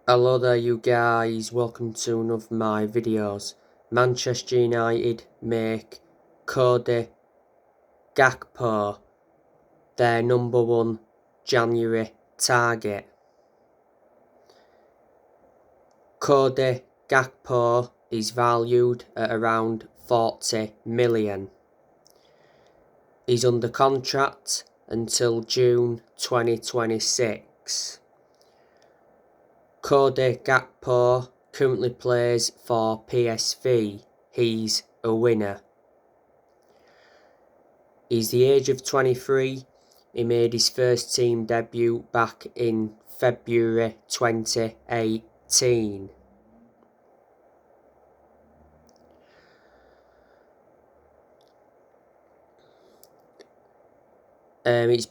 Hello there you guys, welcome to another of my videos. Manchester United make Cody Gakpo their #1 January target. Cody Gakpo is valued at around 40 million. He's under contract until June 2026. Cody Gakpo currently plays for PSV. He's a winner. He's the age of 23. He made his first team debut back in February 2018. He's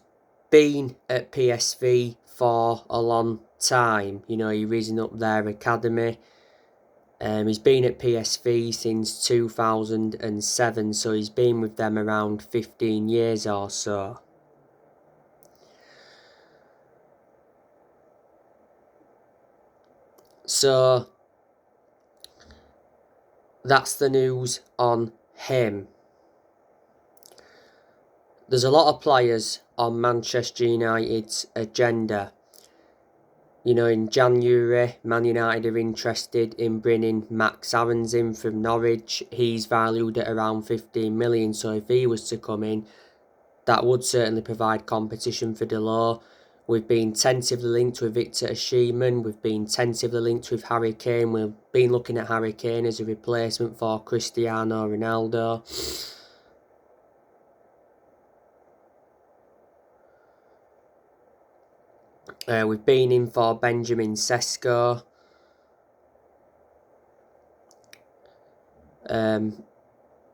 been at PSV for a long time. You know, he's risen up their academy. He's been at PSV since 2007, so he's been with them around 15 years or so. So, that's the news on him. There's a lot of players on Manchester United's agenda. You know, in January, Man United are interested in bringing Max Aarons in from Norwich. He's valued at around 15 million, so if he was to come in, that would certainly provide competition for Delors. We've been tentatively linked with Victor Osimhen. We've been tentatively linked with Harry Kane. We've been looking at Harry Kane as a replacement for Cristiano Ronaldo. We've been in for Benjamin Sesko. A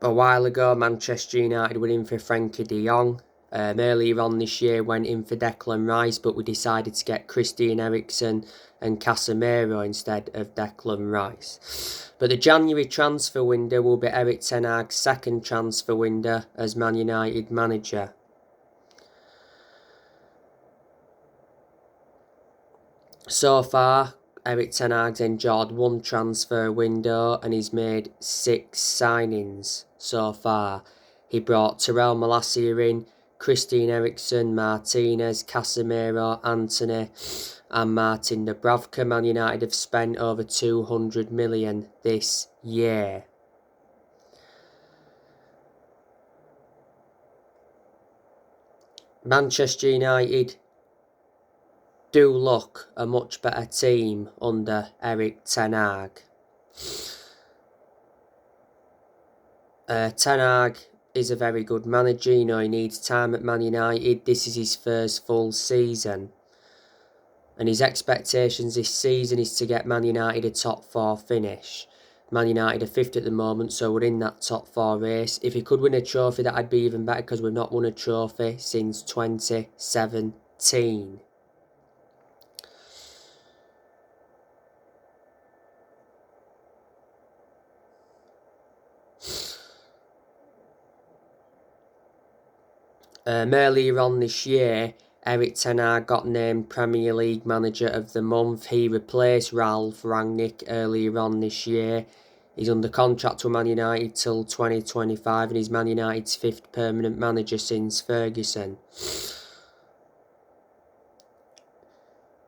while ago, Manchester United were in for Frenkie de Jong. Earlier on this year, went in for Declan Rice, but we decided to get Christian Eriksen and Casemiro instead of Declan Rice. But the January transfer window will be Erik ten Hag's second transfer window as Man United manager. So far, Erik ten Hag's enjoyed one transfer window and he's made 6 signings so far. He brought Terrell Malacia in, Christian Eriksen, Martinez, Casemiro, Antony and Martin Dubravka. Man United have spent over 200 million this year. Manchester United do look a much better team under Erik ten Hag. Ten Hag is a very good manager. You know, he needs time at Man United. This is his first full season. And his expectations this season is to get Man United a top 4 finish. Man United are 5th at the moment, so we're in that top 4 race. If he could win a trophy, that'd be even better because we've not won a trophy since 2017. Earlier on this year, Erik ten Hag got named Premier League Manager of the Month. He replaced Ralf Rangnick earlier on this year. He's under contract with Man United till 2025 and he's Man United's 5th permanent manager since Ferguson.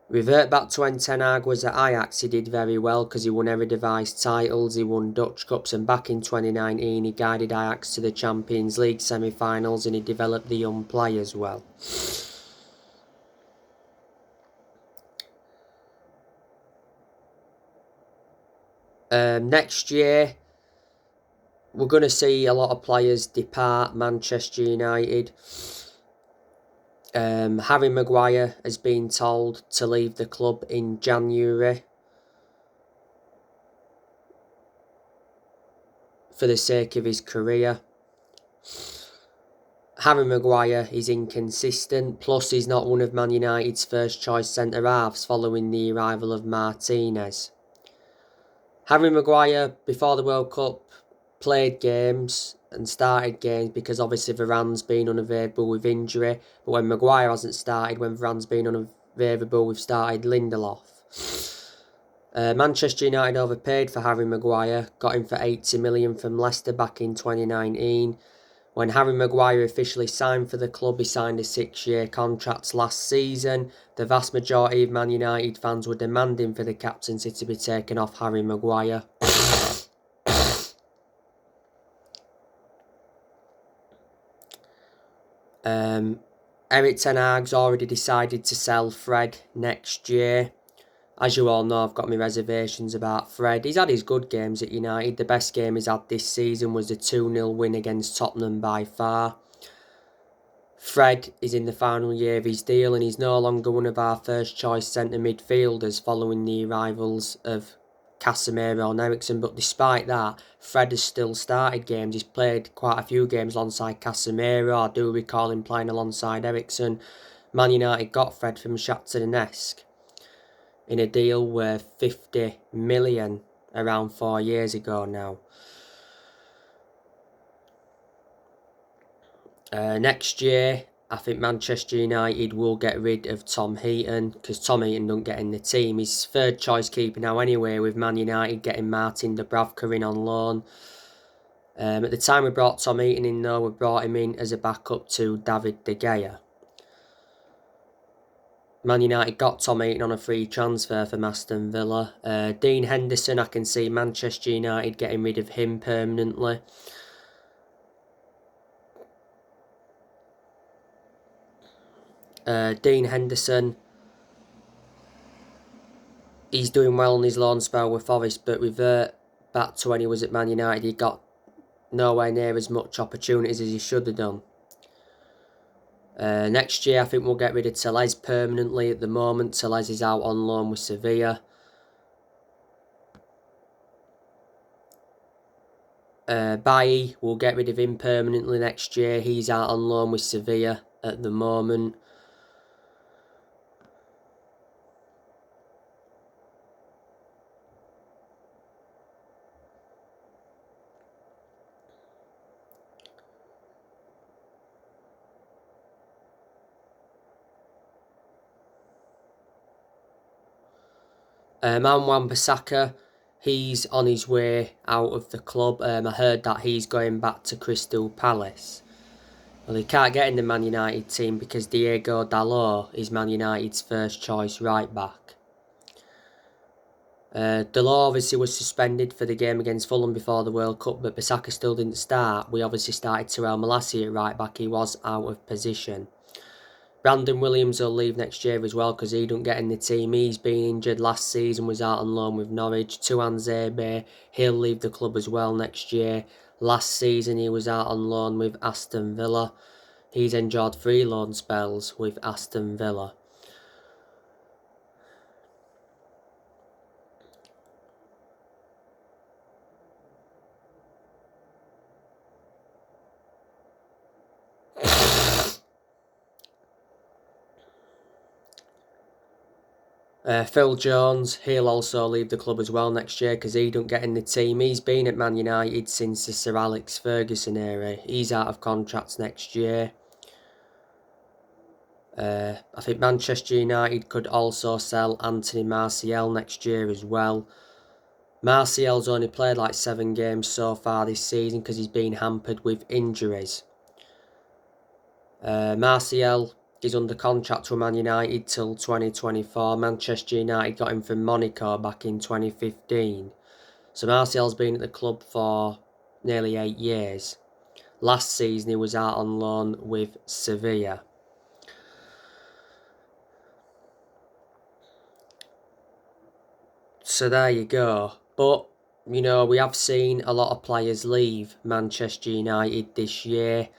Revert back to when Ten Hag was at Ajax, he did very well because he won Eredivisie titles, he won Dutch Cups, and back in 2019 he guided Ajax to the Champions League semi-finals and he developed the young players well. Next year, we're going to see a lot of players depart Manchester United. Harry Maguire has been told to leave the club in January for the sake of his career. Harry Maguire is inconsistent, plus he's not one of Man United's first choice centre-halves following the arrival of Martinez. Harry Maguire, before the World Cup, played games and started games because obviously Varane's been unavailable with injury. But when Maguire hasn't started, when Varane's been unavailable, we've started Lindelof. Manchester United overpaid for Harry Maguire, got him for 80 million from Leicester back in 2019. When Harry Maguire officially signed for the club, he signed a 6-year contract last season. The vast majority of Man United fans were demanding for the captaincy to be taken off Harry Maguire. Eric Ten Hag's already decided to sell Fred next year. As you all know, I've got my reservations about Fred. He's had his good games at United. The best game he's had this season was the 2-0 win against Tottenham by far. Fred is in the final year of his deal and he's no longer one of our first choice centre midfielders following the arrivals of Casemiro and Eriksen. But despite that, Fred has still started games. He's played quite a few games alongside Casemiro. I do recall him playing alongside Eriksen. Man United got Fred from Shakhtar Donetsk in a deal worth 50 million around 4 years ago now. Next year, I think Manchester United will get rid of Tom Heaton because Tom Heaton don't get in the team. He's third choice keeper now anyway, with Man United getting Martin Dubravka in on loan. At the time we brought Tom Heaton in though, we brought him in as a backup to David De Gea. Man United got Tom Heaton on a free transfer from Aston Villa. Dean Henderson, I can see Manchester United getting rid of him permanently. Dean Henderson, he's doing well on his loan spell with Forest, but revert back to when he was at Man United, he got nowhere near as much opportunities as he should have done. Next year, I think we'll get rid of Tellez permanently. At the moment, Tellez is out on loan with Sevilla. Bailly, we'll get rid of him permanently next year. He's out on loan with Sevilla at the moment. Wan Bissaka, he's on his way out of the club. I heard that he's going back to Crystal Palace. Well, he can't get in the Man United team because Diego Dalot is Man United's first choice right back. Dalot obviously was suspended for the game against Fulham before the World Cup, but Bissaka still didn't start. We obviously started Terrell Malacia at right back. He was out of position. Brandon Williams will leave next year as well because he don't get in the team. He's been injured last season, was out on loan with Norwich. Tuan Zebe, he'll leave the club as well next year. Last season he was out on loan with Aston Villa. He's enjoyed 3 loan spells with Aston Villa. Phil Jones, he'll also leave the club as well next year because he don't get in the team. He's been at Man United since the Sir Alex Ferguson era. He's out of contract next year. I think Manchester United could also sell Anthony Martial next year as well. Martial's only played like 7 games so far this season because he's been hampered with injuries. Martial is under contract with Man United till 2024. Manchester United got him from Monaco back in 2015. So Martial's been at the club for nearly 8 years. Last season he was out on loan with Sevilla. So there you go. But, you know, we have seen a lot of players leave Manchester United this year.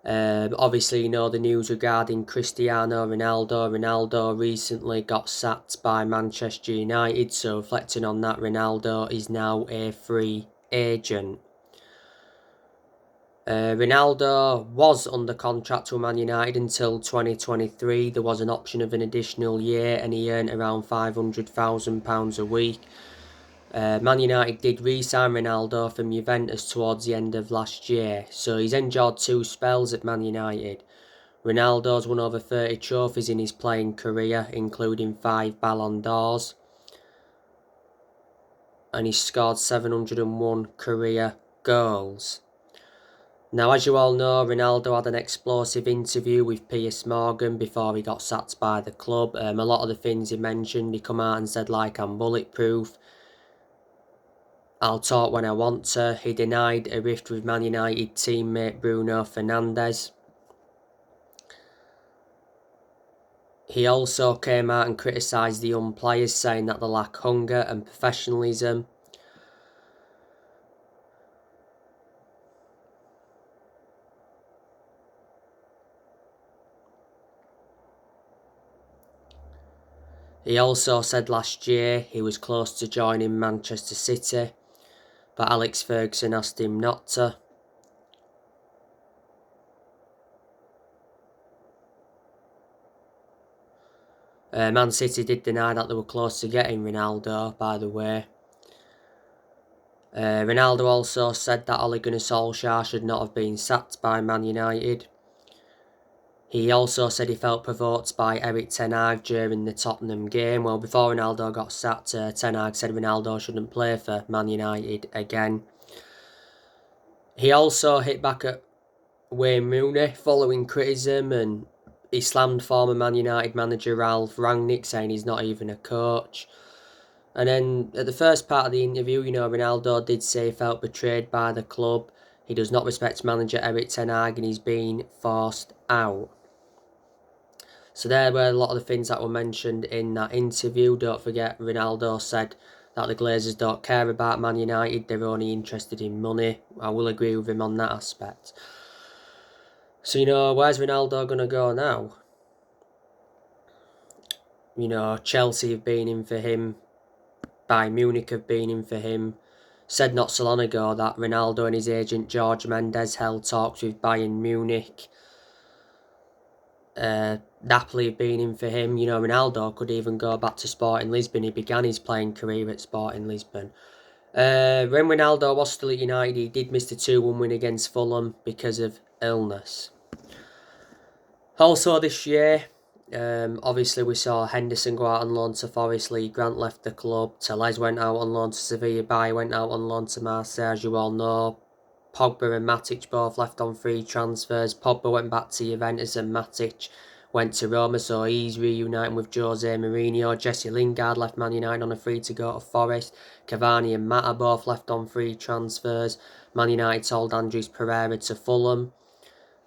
Obviously, you know the news regarding Cristiano Ronaldo. Ronaldo recently got sacked by Manchester United, so reflecting on that, Ronaldo is now a free agent. Ronaldo was under contract with Man United until 2023. There was an option of an additional year and he earned around £500,000 a week. Man United did re-sign Ronaldo from Juventus towards the end of last year, so he's enjoyed 2 spells at Man United. Ronaldo's won over 30 trophies in his playing career, including 5 Ballon d'Ors. and he scored 701 career goals. Now, as you all know, Ronaldo had an explosive interview with Piers Morgan before he got sacked by the club. A lot of the things he mentioned, he come out and said, like, I'm bulletproof. I'll talk when I want to. He denied a rift with Man United teammate Bruno Fernandes. He also came out and criticised the young players, saying that they lack hunger and professionalism. He also said last year he was close to joining Manchester City, but Alex Ferguson asked him not to. Man City did deny that they were close to getting Ronaldo, by the way. Ronaldo also said that Ole Gunnar Solskjaer should not have been sacked by Man United. He also said he felt provoked by Erik Ten Hag during the Tottenham game. Well, before Ronaldo got sacked, Ten Hag said Ronaldo shouldn't play for Man United again. He also hit back at Wayne Rooney following criticism, and he slammed former Man United manager Ralph Rangnick, saying he's not even a coach. And then at the first part of the interview, Ronaldo did say he felt betrayed by the club. He does not respect manager Erik Ten Hag and he's been forced out. So there were a lot of the things that were mentioned in that interview. Don't forget, Ronaldo said that the Glazers don't care about Man United, they're only interested in money. I will agree with him on that aspect. So, where's Ronaldo going to go now? Chelsea have been in for him. Bayern Munich have been in for him. Said not so long ago that Ronaldo and his agent George Mendes held talks with Bayern Munich. Napoli have been in for him. Ronaldo could even go back to Sporting Lisbon. He began his playing career at Sporting Lisbon. When Ronaldo was still at United, he did miss the 2-1 win against Fulham because of illness. Also this year, obviously we saw Henderson go out on loan to Forest, Lee Grant left the club, Tellez went out on loan to Sevilla, Bayer went out on loan to Marseille, as you all know. Pogba and Matic both left on free transfers. Pogba went back to Juventus and Matic went to Roma, so he's reuniting with Jose Mourinho. Jesse Lingard left Man United on a free to go to Forest. Cavani and Mata both left on free transfers. Man United sold Andres Pereira to Fulham,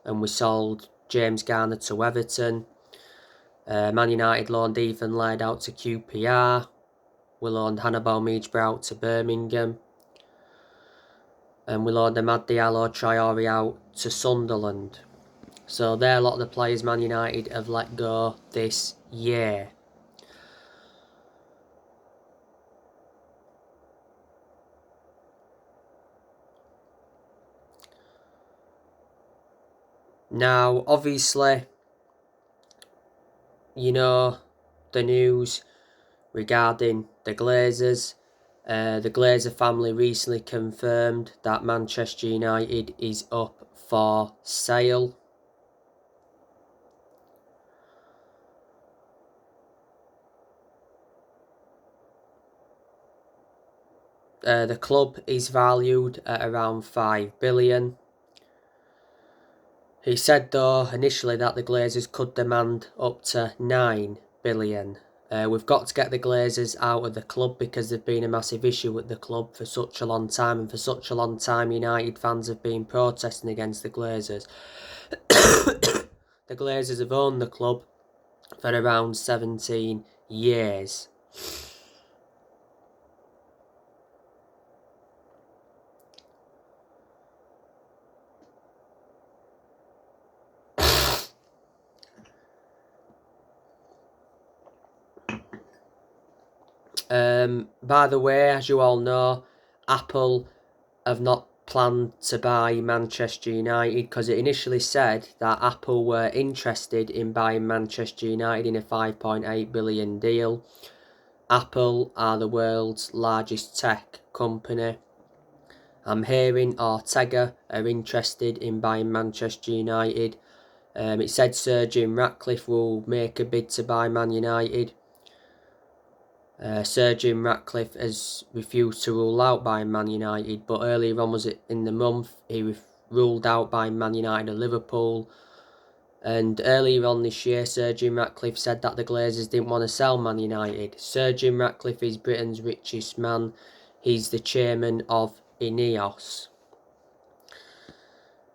and we sold James Garner to Everton. Man United loaned Ethan Laird out to QPR. We loaned Hannibal Mejbra out to Birmingham. And we loaned Amad Diallo Traore out to Sunderland. So they're a lot of the players Man United have let go this year. Now, obviously, the news regarding the Glazers. The Glazer family recently confirmed that Manchester United is up for sale. The club is valued at around 5 billion. He said though initially that the Glazers could demand up to 9 billion. We've got to get the Glazers out of the club because they've been a massive issue at the club for such a long time, and for such a long time United fans have been protesting against the Glazers. The Glazers have owned the club for around 17 years. By the way, as you all know, Apple have not planned to buy Manchester United, because it initially said that Apple were interested in buying Manchester United in a 5.8 billion deal. Apple are the world's largest tech company. I'm hearing Ortega are interested in buying Manchester United. It said Sir Jim Ratcliffe will make a bid to buy Man United. Sir Jim Ratcliffe has refused to rule out by Man United, but earlier on was it in the month he ruled out by Man United and Liverpool. And earlier on this year, Sir Jim Ratcliffe said that the Glazers didn't want to sell Man United. Sir Jim Ratcliffe is Britain's richest man. He's the chairman of INEOS.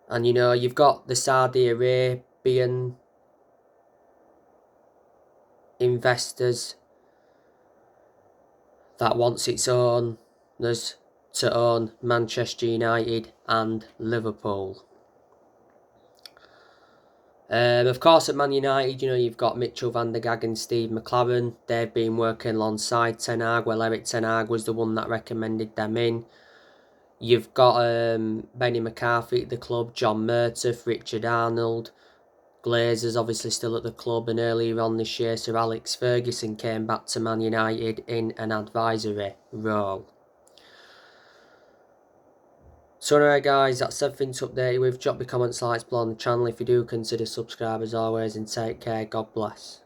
And you know, you've got the Saudi Arabian investors that wants its owners to own Manchester United and Liverpool. Of course, at Man United, you know, you've got Mitchell van der Gaag and Steve McLaren. They've been working alongside Ten Hag. Well, Eric Ten Hag was the one that recommended them in. You've got Benny McCarthy at the club, John Murtough, Richard Arnold. Glazers obviously still at the club, and earlier on this year Sir Alex Ferguson came back to Man United in an advisory role. So anyway guys, that's everything to update you with. Drop your comments, likes below on the channel if you do consider subscribe as always, and take care, God bless.